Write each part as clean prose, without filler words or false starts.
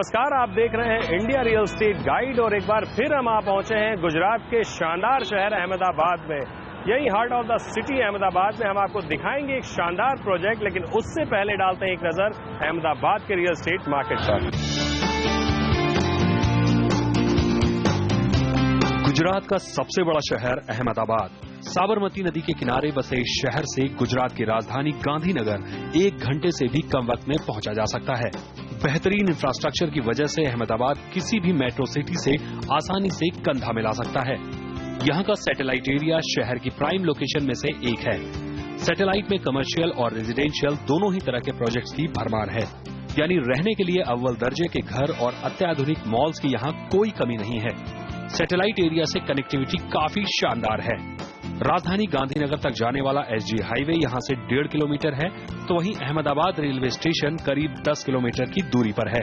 नमस्कार, आप देख रहे हैं इंडिया रियल एस्टेट गाइड और एक बार फिर हम आ पहुंचे हैं गुजरात के शानदार शहर अहमदाबाद में। यही heart of the city Ahmedabad में हम आपको दिखाएंगे एक शानदार प्रोजेक्ट, लेकिन उससे पहले डालते हैं एक नजर अहमदाबाद के रियल एस्टेट मार्केट पर। गुजरात का सबसे बड़ा शहर अहमदाबाद साबरमती नदी के किनारे बसे इस शहर से गुजरात की राजधानी गांधीनगर 1 घंटे से भी कम वक्त में पहुंचा जा सकता है। बेहतरीन इंफ्रास्ट्रक्चर की वजह से अहमदाबाद किसी भी मेट्रो सिटी से आसानी से कंधा मिला सकता है। यहाँ का सैटेलाइट एरिया शहर की प्राइम लोकेशन में से एक है। सैटेलाइट में कमर्शियल और रेजिडेंशियल दोनों ही तरह के प्रोजेक्ट्स की भरमार है, यानी रहने के लिए अव्वल दर्जे के घर और अत्याधुनिक मॉल्स की यहाँ कोई कमी नहीं है। सैटेलाइट एरिया से कनेक्टिविटी काफी शानदार है। राजधानी गांधीनगर तक जाने वाला एसजी हाईवे यहां से 1.5 किलोमीटर है, तो वहीं अहमदाबाद रेलवे स्टेशन करीब 10 किलोमीटर की दूरी पर है।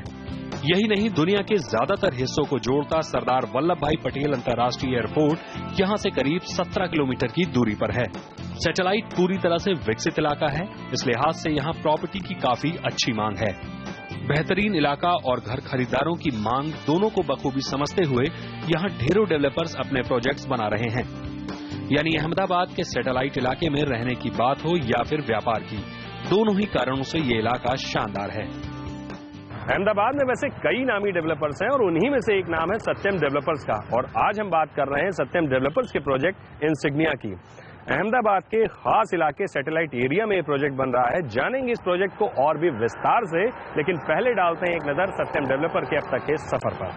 यही नहीं, दुनिया के ज्यादातर हिस्सों को जोड़ता सरदार वल्लभ भाई पटेल अंतर्राष्ट्रीय एयरपोर्ट यहां से करीब 17 किलोमीटर की दूरी पर है। सैटेलाइट पूरी तरह से विकसित इलाका है, इस लिहाज से यहाँ प्रॉपर्टी की काफी अच्छी मांग है। बेहतरीन इलाका और घर खरीदारों की मांग दोनों को बखूबी समझते हुए यहाँ ढेरों डेवलपर्स अपने प्रोजेक्ट्स बना रहे हैं। यानी अहमदाबाद के सैटेलाइट इलाके में रहने की बात हो या फिर व्यापार की, दोनों ही कारणों से ये इलाका शानदार है। अहमदाबाद में वैसे कई नामी डेवलपर्स हैं और उन्हीं में से एक नाम है सत्यम डेवलपर्स का, और आज हम बात कर रहे हैं सत्यम डेवलपर्स के प्रोजेक्ट इंसिग्निया की। अहमदाबाद के खास इलाके सैटेलाइट एरिया में ये प्रोजेक्ट बन रहा है। जानेंगे इस प्रोजेक्ट को और भी विस्तार से, लेकिन पहले डालते हैं एक नजर सत्यम डेवलपर के अब तक के सफर पर।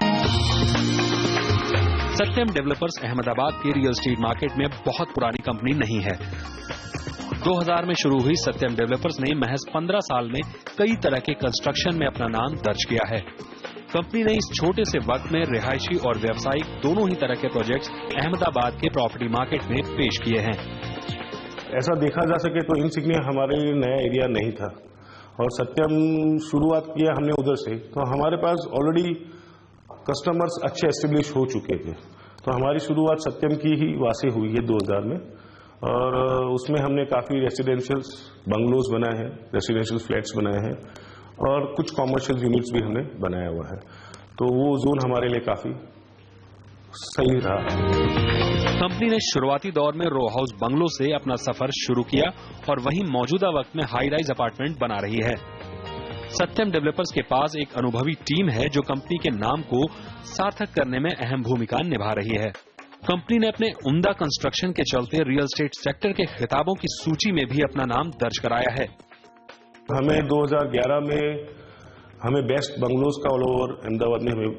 सत्यम डेवलपर्स अहमदाबाद के रियल एस्टेट मार्केट में बहुत पुरानी कंपनी नहीं है। 2000 में शुरू हुई सत्यम डेवलपर्स ने महज 15 साल में कई तरह के कंस्ट्रक्शन में अपना नाम दर्ज किया है। कंपनी ने इस छोटे से वक्त में रिहायशी और व्यावसायिक दोनों ही तरह के प्रोजेक्ट्स अहमदाबाद के प्रॉपर्टी मार्केट में पेश किए हैं। ऐसा देखा जा सके तो इंसिग्निया हमारे लिए नया एरिया नहीं था और सत्यम शुरुआत किया हमने उधर से, तो हमारे पास ऑलरेडी कस्टमर्स अच्छे एस्टेब्लिश हो चुके थे। तो हमारी शुरुआत सत्यम की ही वहाँ से हुई है 2000 में, और उसमें हमने काफ़ी रेसिडेंशियल बंगलोज बनाए हैं, रेसिडेंशियल फ्लैट्स बनाए हैं और कुछ कॉमर्शियल यूनिट्स भी हमने बनाया हुआ है। तो वो जोन हमारे लिए काफ़ी सही रहा। कंपनी ने शुरुआती दौर में रो हाउस बंगलो से अपना सफर शुरू किया और वहीं मौजूदा वक्त में हाई राइज अपार्टमेंट बना रही है। सत्यम डेवलपर्स के पास एक अनुभवी टीम है जो कंपनी के नाम को सार्थक करने में अहम भूमिका निभा रही है। कंपनी ने अपने उम्दा कंस्ट्रक्शन के चलते रियल एस्टेट सेक्टर के खिताबों की सूची में भी अपना नाम दर्ज कराया है। हमें 2011 में हमें बेस्ट बंगलोज का ऑल ओवर अहमदाबाद में हमें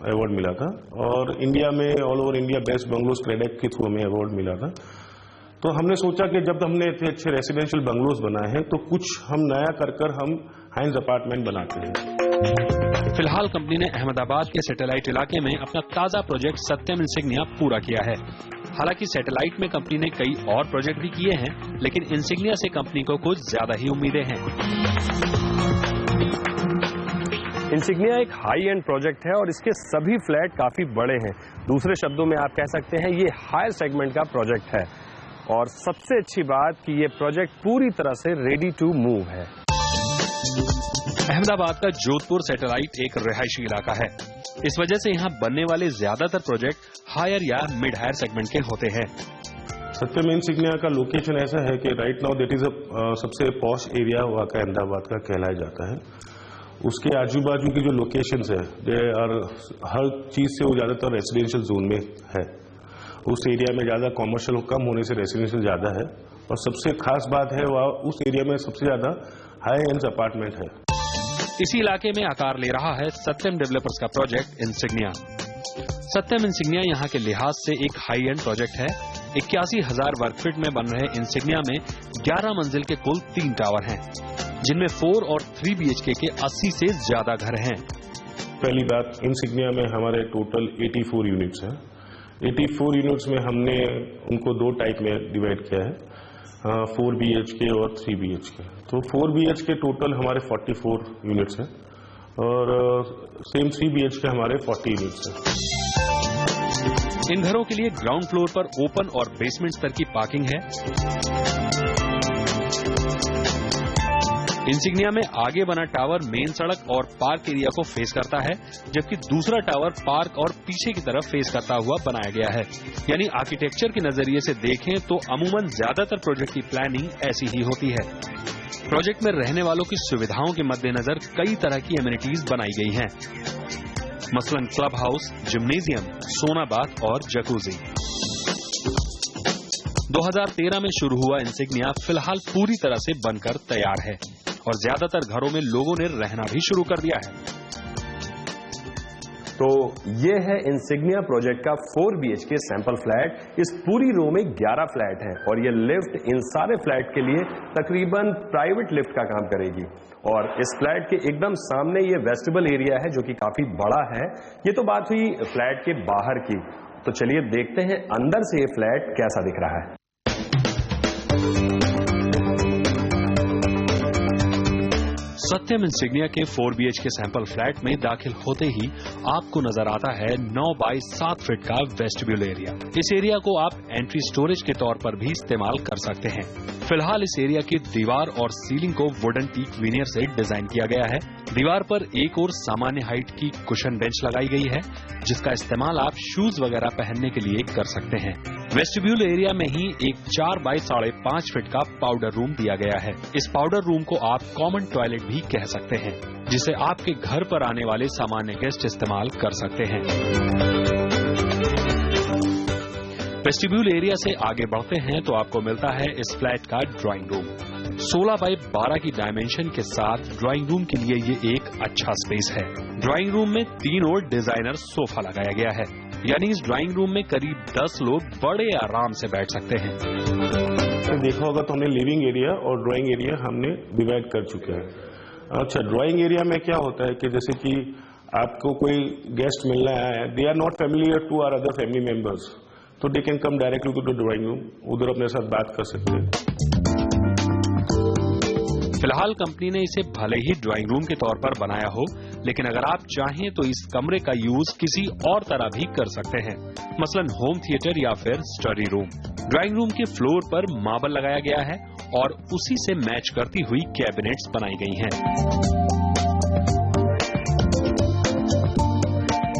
अवार्ड मिला था, और इंडिया में all over India best bungalows credit के थ्रू हमें अवार्ड मिला था। तो हमने सोचा कि जब हमने इतने अच्छे रेसिडेंशियल बंगलोज बनाए हैं तो कुछ हम नया कर हम हाइंस अपार्टमेंट बनाते हैं। फिलहाल कंपनी ने अहमदाबाद के सैटेलाइट इलाके में अपना ताजा प्रोजेक्ट सत्यम इंसिग्निया पूरा किया है। हालांकि सैटेलाइट में कंपनी ने कई और प्रोजेक्ट भी किए हैं, लेकिन इंसिग्निया से कंपनी को कुछ ज्यादा ही उम्मीदें हैं। इंसिग्निया एक हाई एंड प्रोजेक्ट है और इसके सभी फ्लैट काफी बड़े हैं। दूसरे शब्दों में आप कह सकते हैं ये हायर सेगमेंट का प्रोजेक्ट है, और सबसे अच्छी बात कि ये प्रोजेक्ट पूरी तरह से रेडी टू मूव है। अहमदाबाद का जोधपुर सैटेलाइट एक रिहायशी इलाका है, इस वजह से यहाँ बनने वाले ज्यादातर प्रोजेक्ट हायर या मिड हायर सेगमेंट के होते हैं। सत्यम इंसिग्निया का लोकेशन ऐसा है कि राइट नाउ दैट इज सबसे पॉश एरिया वहाँ का अहमदाबाद का कहलाया जाता है। उसके आजू बाजू की जो लोकेशंस है और हर चीज से वो ज्यादातर रेसिडेंशियल जोन में है। उस एरिया में ज्यादा कॉमर्शियल कम होने से रेसिडेंशियल ज्यादा है, और सबसे खास बात है वह उस एरिया में सबसे ज्यादा हाई एंड अपार्टमेंट है। इसी इलाके में आकार ले रहा है सत्यम डेवलपर्स का प्रोजेक्ट इंसिग्निया। सत्यम इंसिग्निया यहाँ के लिहाज से एक हाई एंड प्रोजेक्ट है। 81,000 वर्ग फीट में बन रहे इंसिग्निया में 11 मंजिल के कुल 3 टावर हैं, जिनमें 4 और 3 BHK के 80 से ज्यादा घर हैं। पहली बात, इंसिग्निया में हमारे टोटल 84 यूनिट्स हैं। 84 यूनिट्स में हमने उनको 2 टाइप में डिवाइड किया है, 4 BHK और 3 BHK। तो 4 BHK टोटल हमारे 44 यूनिट्स हैं और सेम 3 BHK हमारे 40 यूनिट्स हैं। इन घरों के लिए ग्राउंड फ्लोर पर ओपन और बेसमेंट स्तर की पार्किंग है। इंसिग्निया में आगे बना टावर मेन सड़क और पार्क एरिया को फेस करता है, जबकि दूसरा टावर पार्क और पीछे की तरफ फेस करता हुआ बनाया गया है। यानी आर्किटेक्चर के नजरिए से देखें तो अमूमन ज्यादातर प्रोजेक्ट की प्लानिंग ऐसी ही होती है। प्रोजेक्ट में रहने वालों की सुविधाओं के मद्देनजर कई तरह की एमिनिटीज बनाई गई हैं, मसलन क्लब हाउस, जिम्नेजियम, सोना बाथ और जकूजी। 2013 में शुरू हुआ इंसिग्निया फिलहाल पूरी तरह से बनकर तैयार है और ज्यादातर घरों में लोगों ने रहना भी शुरू कर दिया है। तो ये है इंसिग्निया प्रोजेक्ट का 4 BHK सैंपल फ्लैट। इस पूरी रो में 11 फ्लैट हैं और ये लिफ्ट इन सारे फ्लैट के लिए तकरीबन प्राइवेट लिफ्ट का काम करेगी। और इस फ्लैट के एकदम सामने ये वेस्टिबल एरिया है जो कि काफी बड़ा है। ये तो बात हुई फ्लैट के बाहर की, तो चलिए देखते हैं अंदर से ये फ्लैट कैसा दिख रहा है। सत्यम इंसिग्निया के 4 BHK सैंपल फ्लैट में दाखिल होते ही आपको नजर आता है 9 बाय 7 फीट का वेस्टिब्यूल एरिया। इस एरिया को आप एंट्री स्टोरेज के तौर पर भी इस्तेमाल कर सकते हैं। फिलहाल इस एरिया की दीवार और सीलिंग को वुडन टीक विनियर से डिजाइन किया गया है। दीवार पर एक और सामान्य हाइट की कुशन बेंच लगाई गई है, जिसका इस्तेमाल आप शूज वगैरह पहनने के लिए कर सकते हैं। वेस्टिब्यूल एरिया में ही एक 4 बाय 5.5 फीट का पाउडर रूम दिया गया है। इस पाउडर रूम को आप कॉमन टॉयलेट भी कह सकते हैं, जिसे आपके घर पर आने वाले सामान्य गेस्ट इस्तेमाल कर सकते हैं। वेस्टिब्यूल एरिया से आगे बढ़ते हैं तो आपको मिलता है इस फ्लैट का ड्राइंग रूम। 16 बाय 12 की डायमेंशन के साथ ड्राइंग रूम के लिए ये एक अच्छा स्पेस है। ड्राइंग रूम में 3 और डिजाइनर सोफा लगाया गया है, यानी इस ड्राइंग रूम में करीब 10 लोग बड़े आराम से बैठ सकते हैं। देखा होगा तो हमने लिविंग एरिया और ड्राइंग एरिया हमने डिवाइड कर चुके हैं। अच्छा, ड्राइंग एरिया में क्या होता है कि जैसे कि आपको कोई गेस्ट मिलना है, they are not familiar to our other family members, तो they can come directly to the drawing room, उधर अपने साथ बात कर सकते हैं। फिलहाल कंपनी ने इसे भले ही ड्राइंग रूम के तौर पर बनाया हो, लेकिन अगर आप चाहें तो इस कमरे का यूज किसी और तरह भी कर सकते हैं, मसलन होम थिएटर या फिर स्टडी रूम। ड्राइंग रूम के फ्लोर पर मार्बल लगाया गया है और उसी से मैच करती हुई कैबिनेट्स बनाई गई हैं।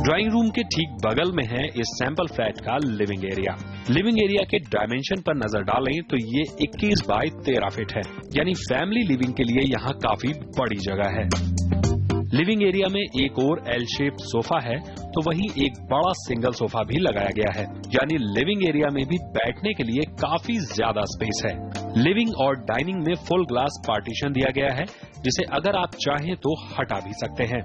ड्राइंग रूम के ठीक बगल में है इस सैंपल फ्लैट का लिविंग एरिया। लिविंग एरिया के डायमेंशन पर नजर डालें तो ये 21 बाय 13 फीट है, यानी फैमिली लिविंग के लिए यहाँ काफी बड़ी जगह है। लिविंग एरिया में एक और एल शेप सोफा है, तो वहीं एक बड़ा सिंगल सोफा भी लगाया गया है, यानी लिविंग एरिया में भी बैठने के लिए काफी ज्यादा स्पेस है। लिविंग और डाइनिंग में फुल ग्लास पार्टीशन दिया गया है, जिसे अगर आप चाहें तो हटा भी सकते हैं।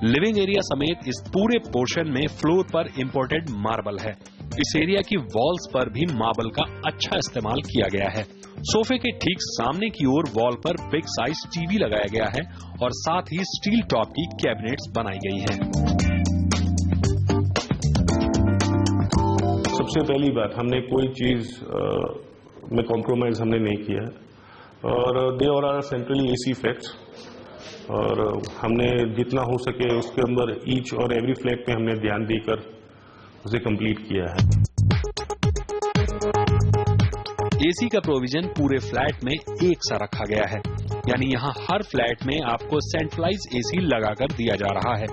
लिविंग एरिया समेत इस पूरे पोर्शन में फ्लोर पर इंपोर्टेड मार्बल है। इस एरिया की वॉल्स पर भी मार्बल का अच्छा इस्तेमाल किया गया है। सोफे के ठीक सामने की ओर वॉल पर बिग साइज टीवी लगाया गया है और साथ ही स्टील टॉप की कैबिनेट्स बनाई गई हैं। सबसे पहली बात, हमने कोई चीज में कॉम्प्रोमाइज हमने नहीं किया और दे और आर सेंट्रली एसी फ्लैट्स, और हमने जितना हो सके उसके अंदर ईच और एवरी फ्लैट पे हमने ध्यान देकर उसे कंप्लीट किया है। एसी का प्रोविजन पूरे फ्लैट में एक सा रखा गया है, यानी यहाँ हर फ्लैट में आपको सेंट्रलाइज एसी लगाकर दिया जा रहा है।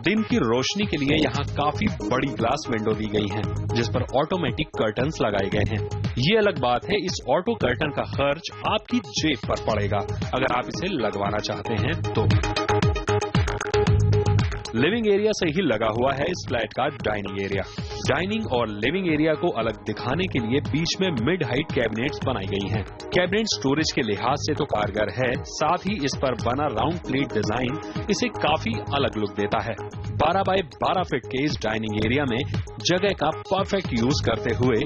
दिन की रोशनी के लिए यहाँ काफी बड़ी ग्लास विंडो दी गई है, जिस पर ऑटोमेटिक कर्टन्स लगाए गए हैं। ये अलग बात है, इस ऑटो कर्टन का खर्च आपकी जेब पर पड़ेगा अगर आप इसे लगवाना चाहते हैं तो। लिविंग एरिया से ही लगा हुआ है इस फ्लैट का डाइनिंग एरिया। डाइनिंग और लिविंग एरिया को अलग दिखाने के लिए बीच में मिड हाइट कैबिनेट्स बनाई गई हैं। कैबिनेट स्टोरेज के लिहाज से तो कारगर है, साथ ही इस पर बना राउंड प्लेट डिजाइन इसे काफी अलग लुक देता है। 12 बाय 12 फीट के इस डाइनिंग एरिया में जगह का परफेक्ट यूज करते हुए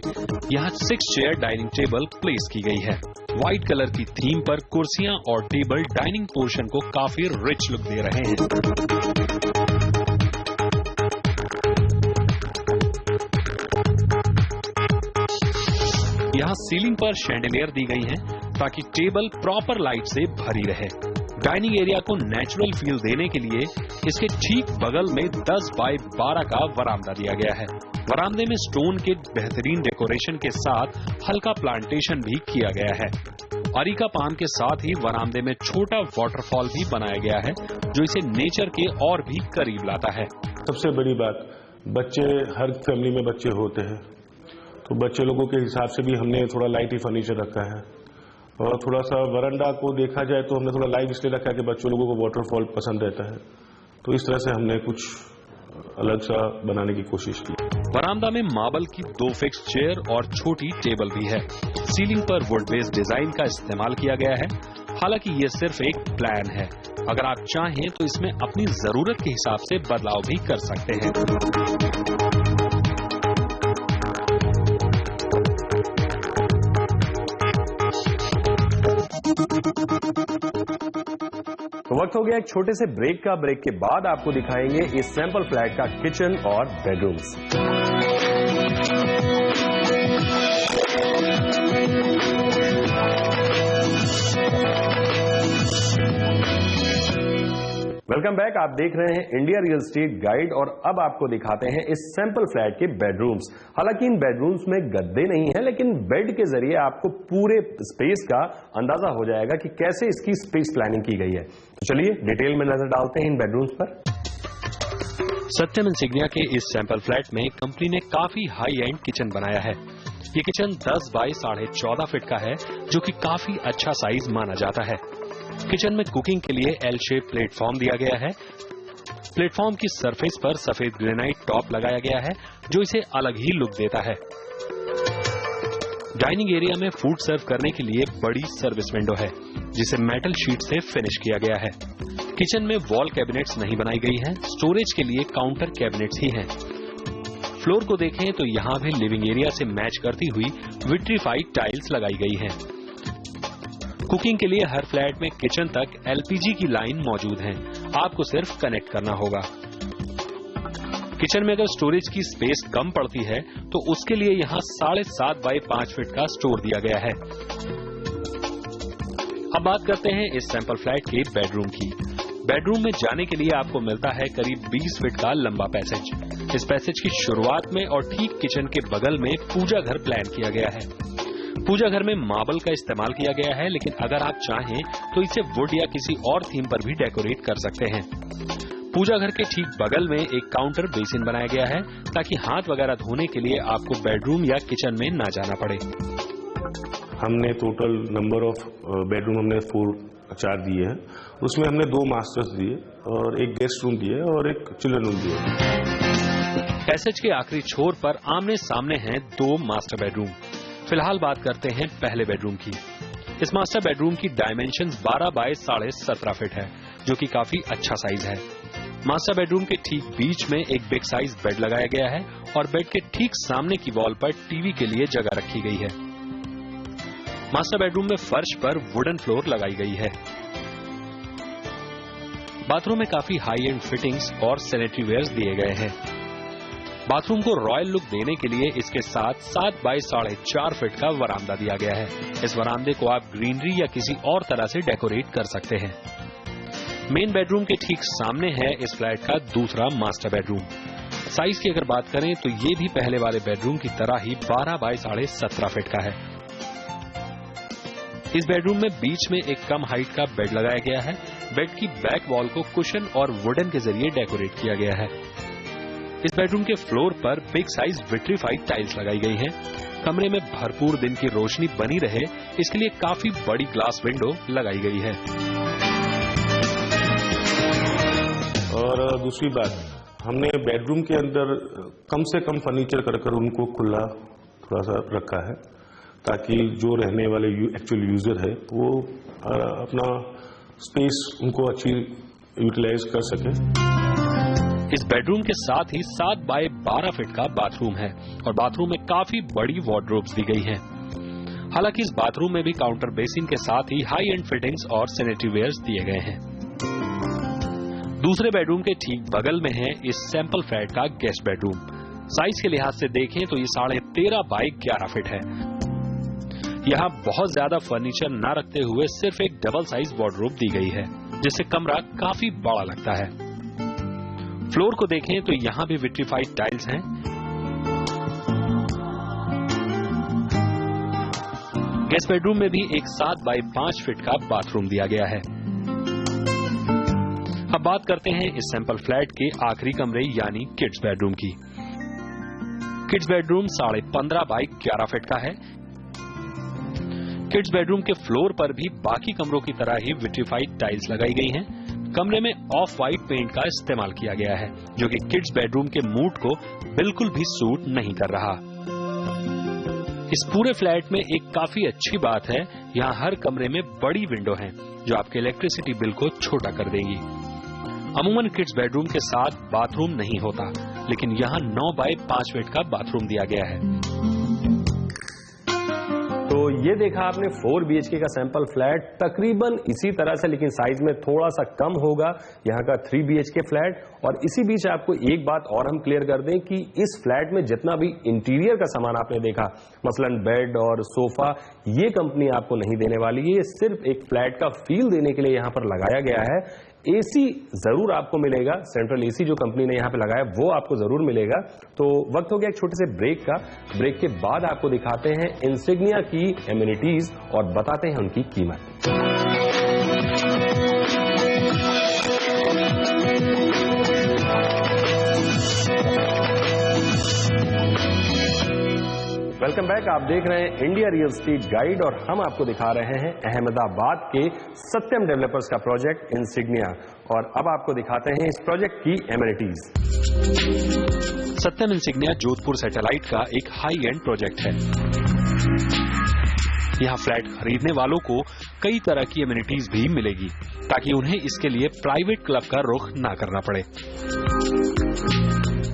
यहाँ 6 चेयर डाइनिंग टेबल प्लेस की गई है। व्हाइट कलर की थीम पर कुर्सियां और टेबल डाइनिंग पोर्शन को काफी रिच लुक दे रहे हैं। यहाँ सीलिंग पर शैंडलियर दी गई हैं ताकि टेबल प्रॉपर लाइट से भरी रहे। डाइनिंग एरिया को नेचुरल फील देने के लिए इसके ठीक बगल में 10 बाय 12 का वरामदा दिया गया है। वरामदे में स्टोन के बेहतरीन डेकोरेशन के साथ हल्का प्लांटेशन भी किया गया है। अरीका पाम के साथ ही वरामदे में छोटा वाटरफॉल भी बनाया गया है जो इसे नेचर के और भी करीब लाता है। सबसे बड़ी बात, बच्चे, हर फैमिली में बच्चे होते हैं, तो बच्चे लोगों के हिसाब से भी हमने थोड़ा लाइट ही फर्नीचर रखा है और थोड़ा सा वरांडा को देखा जाए तो हमने थोड़ा लाइट इसलिए रखा है कि बच्चों लोगों को वाटरफॉल पसंद रहता है, तो इस तरह से हमने कुछ अलग सा बनाने की कोशिश की। वरामदा में मार्बल की 2 फिक्स चेयर और छोटी टेबल भी है। सीलिंग पर वुड बेस्ड डिजाइन का इस्तेमाल किया गया है। हालांकि ये सिर्फ एक प्लान है, अगर आप चाहें तो इसमें अपनी जरूरत के हिसाब से बदलाव भी कर सकते हैं। तो वक्त हो गया एक छोटे से ब्रेक का। ब्रेक के बाद आपको दिखाएंगे इस सैंपल फ्लैट का किचन और बेडरूम्स। Welcome back. आप देख रहे हैं इंडिया रियल एस्टेट गाइड और अब आपको दिखाते हैं इस सैंपल फ्लैट के बेडरूम्स। हालांकि इन बेडरूम्स में गद्दे नहीं है, लेकिन बेड के जरिए आपको पूरे स्पेस का अंदाजा हो जाएगा कि कैसे इसकी स्पेस प्लानिंग की गई है। तो चलिए डिटेल में नजर डालते हैं इन बेडरूम्स पर। सत्यम इंसिग्निया के इस सैंपल फ्लैट में कंपनी ने काफी हाई एंड किचन बनाया है। ये किचन 10 बाई 14.5 फीट का है, जो कि काफी अच्छा साइज माना जाता है। किचन में कुकिंग के लिए एल शेप प्लेटफॉर्म दिया गया है। प्लेटफॉर्म की सरफेस पर सफेद ग्रेनाइट टॉप लगाया गया है, जो इसे अलग ही लुक देता है। डाइनिंग एरिया में फूड सर्व करने के लिए बड़ी सर्विस विंडो है, जिसे मेटल शीट से फिनिश किया गया है। किचन में वॉल कैबिनेट्स नहीं बनाई गई हैं, स्टोरेज के लिए काउंटर कैबिनेट्स ही हैं। फ्लोर को देखें तो यहां भी लिविंग एरिया से मैच करती हुई विट्रीफाइड टाइल्स लगाई गई हैं। कुकिंग के लिए हर फ्लैट में किचन तक एलपीजी की लाइन मौजूद है, आपको सिर्फ कनेक्ट करना होगा। किचन में अगर स्टोरेज की स्पेस कम पड़ती है तो उसके लिए यहां 7.5 बाई 5 फीट का स्टोर दिया गया है। अब बात करते हैं इस सैंपल फ्लैट के बेडरूम की। बेडरूम में जाने के लिए आपको मिलता है करीब 20 फीट का लंबा पैसेज। इस पैसेज की शुरुआत में और ठीक किचन के बगल में पूजा घर प्लान किया गया है। पूजा घर में मार्बल का इस्तेमाल किया गया है, लेकिन अगर आप चाहें तो इसे वुड या किसी और थीम पर भी डेकोरेट कर सकते हैं। पूजा घर के ठीक बगल में एक काउंटर बेसिन बनाया गया है, ताकि हाथ वगैरह धोने के लिए आपको बेडरूम या किचन में ना जाना पड़े। हमने टोटल नंबर ऑफ बेडरूम हमने 4 दिए हैं। उसमें हमने 2 मास्टर्स दिए और एक गेस्ट रूम दिए और एक चिल्ड्रन रूम दिए। पैसेज के आखिरी छोर पर आमने सामने हैं 2 मास्टर बेडरूम। फिलहाल बात करते हैं पहले बेडरूम की। इस मास्टर बेडरूम की डायमेंशंस 12 बाय 17.5 फीट है, जो कि काफी अच्छा साइज है। मास्टर बेडरूम के ठीक बीच में एक बिग साइज बेड लगाया गया है और बेड के ठीक सामने की वॉल पर टीवी के लिए जगह रखी गई है। मास्टर बेडरूम में फर्श पर वुडन फ्लोर लगाई गई है। बाथरूम में काफी हाई एंड फिटिंग्स और सैनिटरी वेयर्स दिए गए हैं। बाथरूम को रॉयल लुक देने के लिए इसके साथ 7 बाई 4.5 फीट का वरामदा दिया गया है। इस वरामदे को आप ग्रीनरी या किसी और तरह से डेकोरेट कर सकते हैं। मेन बेडरूम के ठीक सामने है इस फ्लैट का दूसरा मास्टर बेडरूम। साइज की अगर बात करें तो ये भी पहले वाले बेडरूम की तरह ही 12 बाई 17.5 फीट का है। इस बेडरूम में बीच में एक कम हाइट का बेड लगाया गया है। बेड की बैक वॉल को कुशन और वुडन के जरिए डेकोरेट किया गया है। इस बेडरूम के फ्लोर पर बिग साइज विट्रीफाइड टाइल्स लगाई गई हैं। कमरे में भरपूर दिन की रोशनी बनी रहे, इसके लिए काफी बड़ी ग्लास विंडो लगाई गई है। और दूसरी बात, हमने बेडरूम के अंदर कम से कम फर्नीचर कर उनको खुला थोड़ा सा रखा है, ताकि जो रहने वाले एक्चुअल यूजर है वो अपना स्पेस उनको अच्छी यूटिलाइज कर सके। इस बेडरूम के साथ ही 7 बाय 12 फीट का बाथरूम है और बाथरूम में काफी बड़ी वार्डरोब्स दी गई हैं। हालांकि इस बाथरूम में भी काउंटर बेसिन के साथ ही हाई एंड फिटिंग्स और सैनिटरी वेयर्स दिए गए हैं। दूसरे बेडरूम के ठीक बगल में है इस सैंपल फ्लैट का गेस्ट बेडरूम। साइज के लिहाज से देखें तो ये 13.5 बाई 11 फीट है। यहाँ बहुत ज्यादा फर्नीचर न रखते हुए सिर्फ एक डबल साइज वार्डरोब दी गई है, जिससे कमरा काफी बड़ा लगता है। फ्लोर को देखें तो यहां भी विट्रीफाइड टाइल्स हैं। गेस्ट बेडरूम में भी एक 7 बाई 5 फीट का बाथरूम दिया गया है। अब बात करते हैं इस सैंपल फ्लैट के आखिरी कमरे यानी किड्स बेडरूम की। किड्स बेडरूम 15.5 बाई 11 फीट का है। किड्स बेडरूम के फ्लोर पर भी बाकी कमरों की तरह ही विट्रीफाइड टाइल्स लगाई गई हैं। कमरे में ऑफ व्हाइट पेंट का इस्तेमाल किया गया है, जो कि किड्स बेडरूम के मूड को बिल्कुल भी सूट नहीं कर रहा। इस पूरे फ्लैट में एक काफी अच्छी बात है, यहाँ हर कमरे में बड़ी विंडो हैं, जो आपके इलेक्ट्रिसिटी बिल को छोटा कर देंगी। अमूमन किड्स बेडरूम के साथ बाथरूम नहीं होता, लेकिन यहाँ 9 बाई 5 फीट का बाथरूम दिया गया है। तो ये देखा आपने 4 BHK का सैंपल फ्लैट, तकरीबन इसी तरह से लेकिन साइज में थोड़ा सा कम होगा यहाँ का 3 BHK फ्लैट। और इसी बीच आपको एक बात और हम क्लियर कर दें कि इस फ्लैट में जितना भी इंटीरियर का सामान आपने देखा, मसलन बेड और सोफा, ये कंपनी आपको नहीं देने वाली है। ये सिर्फ एक फ्लैट का फील देने के लिए यहाँ पर लगाया गया है। एसी जरूर आपको मिलेगा, सेंट्रल एसी जो कंपनी ने यहाँ पे लगाया वो आपको जरूर मिलेगा। तो वक्त हो गया एक छोटे से ब्रेक का। ब्रेक के बाद आपको दिखाते हैं इंसिग्निया की एमिनिटीज और बताते हैं उनकी कीमत। Welcome back. आप देख रहे हैं इंडिया रियल एस्टेट गाइड और हम आपको दिखा रहे हैं अहमदाबाद के सत्यम डेवलपर्स का प्रोजेक्ट इंसिग्निया। और अब आपको दिखाते हैं इस प्रोजेक्ट की एमिनिटीज। सत्यम इंसिग्निया जोधपुर सैटेलाइट का एक हाई एंड प्रोजेक्ट है। यहाँ फ्लैट खरीदने वालों को कई तरह की एमिनिटीज भी मिलेगी, ताकि उन्हें इसके लिए प्राइवेट क्लब का रुख ना करना पड़े।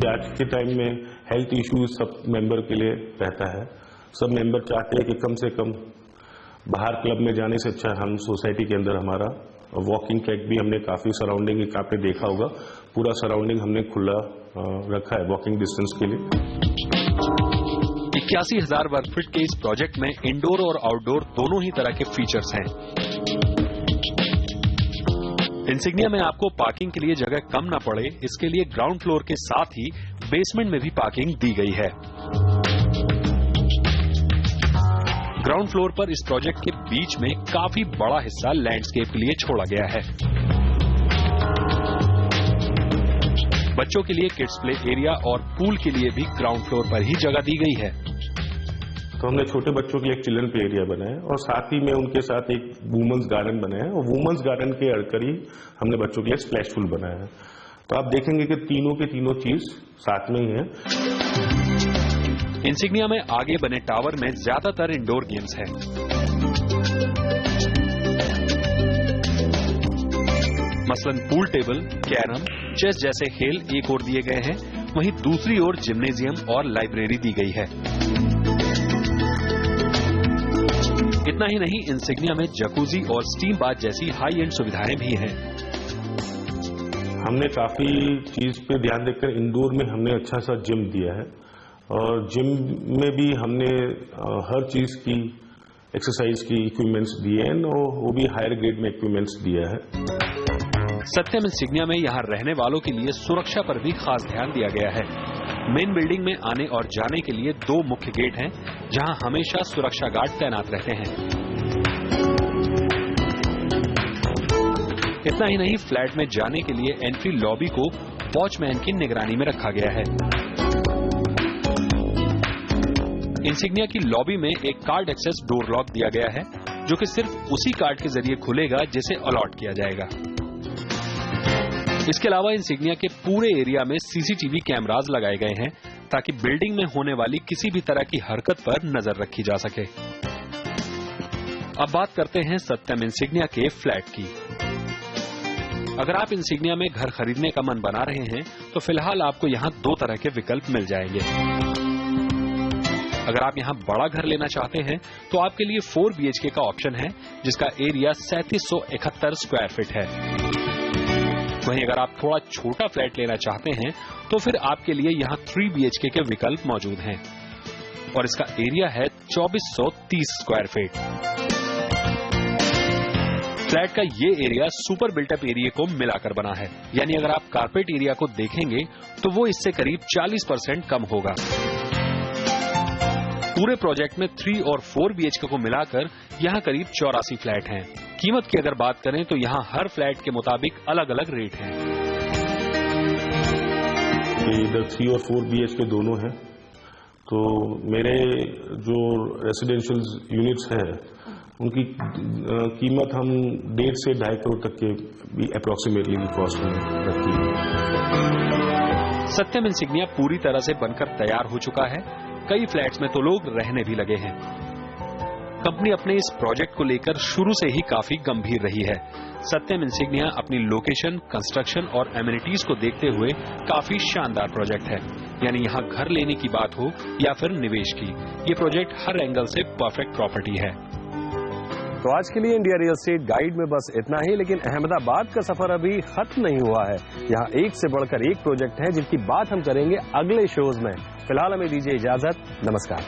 आज के टाइम में हेल्थ इश्यूज सब मेंबर के लिए रहता है। सब मेंबर चाहते हैं कि कम से कम बाहर क्लब में जाने से अच्छा हम सोसाइटी के अंदर हमारा वॉकिंग ट्रैक भी हमने काफी सराउंडिंग आपने देखा होगा, पूरा सराउंडिंग हमने खुला रखा है वॉकिंग डिस्टेंस के लिए। 81,000 वर्ग फीट के इस प्रोजेक्ट में इंडोर और आउटडोर दोनों ही तरह के फीचर्स हैं। इंसिग्निया में आपको पार्किंग के लिए जगह कम ना पड़े, इसके लिए ग्राउंड फ्लोर के साथ ही बेसमेंट में भी पार्किंग दी गई है। ग्राउंड फ्लोर पर इस प्रोजेक्ट के बीच में काफी बड़ा हिस्सा लैंडस्केप के लिए छोड़ा गया है। बच्चों के लिए किड्स प्ले एरिया और पूल के लिए भी ग्राउंड फ्लोर पर ही जगह दी गई है। तो हमने छोटे बच्चों के लिए एक चिल्ड्रन प्ले एरिया बनाया और साथ ही में उनके साथ एक वुमेन्स गार्डन बनाया और वुमेन्स गार्डन के अड़कर ही हमने बच्चों के लिए स्प्लैश पूल बनाया है। तो आप देखेंगे कि तीनों के तीनों चीज साथ में ही है। इंसिग्निया में आगे बने टावर में ज्यादातर इंडोर गेम्स हैं। मसलन पूल टेबल, कैरम, चेस जैसे खेल एक ओर दिए गए हैं, वहीं दूसरी ओर जिम्नेजियम और लाइब्रेरी दी गई है। इतना ही नहीं, इंसिग्निया में जकूजी और स्टीम बाथ जैसी हाई एंड सुविधाएं भी हैं। हमने काफी चीज पे ध्यान देकर इंडोर में हमने अच्छा सा जिम दिया है और जिम में भी हमने हर चीज की एक्सरसाइज की इक्विपमेंट्स दिए हैं और वो भी हायर ग्रेड में इक्विपमेंट्स दिया है। सत्यम इंसिग्निया में यहाँ रहने वालों के लिए सुरक्षा पर भी खास ध्यान दिया गया है। मेन बिल्डिंग में आने और जाने के लिए 2 मुख्य गेट हैं, जहां हमेशा सुरक्षा गार्ड तैनात रहते हैं। इतना ही नहीं, फ्लैट में जाने के लिए एंट्री लॉबी को वॉचमैन की निगरानी में रखा गया है। इंसिग्निया की लॉबी में एक कार्ड एक्सेस डोर लॉक दिया गया है, जो कि सिर्फ उसी कार्ड के जरिए खुलेगा जिसे अलॉट किया जाएगा। इसके अलावा इंसिग्निया के पूरे एरिया में सीसीटीवी कैमरास लगाए गए हैं, ताकि बिल्डिंग में होने वाली किसी भी तरह की हरकत पर नजर रखी जा सके। अब बात करते हैं सत्यम इंसिग्निया के फ्लैट की। अगर आप इंसिग्निया में घर खरीदने का मन बना रहे हैं, तो फिलहाल आपको यहाँ 2 तरह के विकल्प मिल जाएंगे। अगर आप यहाँ बड़ा घर लेना चाहते हैं, तो आपके लिए 4 BHK का ऑप्शन है, जिसका एरिया 3771 स्क्वायर फीट है। वहीं अगर आप थोड़ा छोटा फ्लैट लेना चाहते हैं, तो फिर आपके लिए यहाँ 3 BHK के विकल्प मौजूद हैं और इसका एरिया है 2430 स्क्वायर फीट। फ्लैट का ये एरिया सुपर बिल्टअप एरिया को मिलाकर बना है, यानी अगर आप कारपेट एरिया को देखेंगे तो वो इससे करीब 40% कम होगा। पूरे प्रोजेक्ट में 3 और 4 BHK को मिलाकर यहाँ करीब 84 फ्लैट हैं। कीमत की अगर बात करें तो यहाँ हर फ्लैट के मुताबिक अलग अलग रेट हैं। इधर 3 और 4 BHK दोनों हैं, तो मेरे जो रेसिडेंशियल यूनिट्स हैं उनकी कीमत हम 1.5 से 2.5 करोड़ तक के भी अप्रोक्सीमेटली कॉस्ट में रखी है। सत्यम इंसिग्निया पूरी तरह से बनकर तैयार हो चुका है। कई फ्लैट्स में तो लोग रहने भी लगे हैं। कंपनी अपने इस प्रोजेक्ट को लेकर शुरू से ही काफी गंभीर रही है। सत्यम इंसिग्निया अपनी लोकेशन, कंस्ट्रक्शन और एमिनिटीज को देखते हुए काफी शानदार प्रोजेक्ट है। यानी यहाँ घर लेने की बात हो या फिर निवेश की, ये प्रोजेक्ट हर एंगल से परफेक्ट प्रॉपर्टी है। तो आज के लिए इंडिया रियल एस्टेट गाइड में बस इतना ही, लेकिन अहमदाबाद का सफर अभी खत्म नहीं हुआ है। यहाँ एक से बढ़कर एक प्रोजेक्ट है जिनकी बात हम करेंगे अगले शोज में। फिलहाल हमें दीजिए इजाजत, नमस्कार।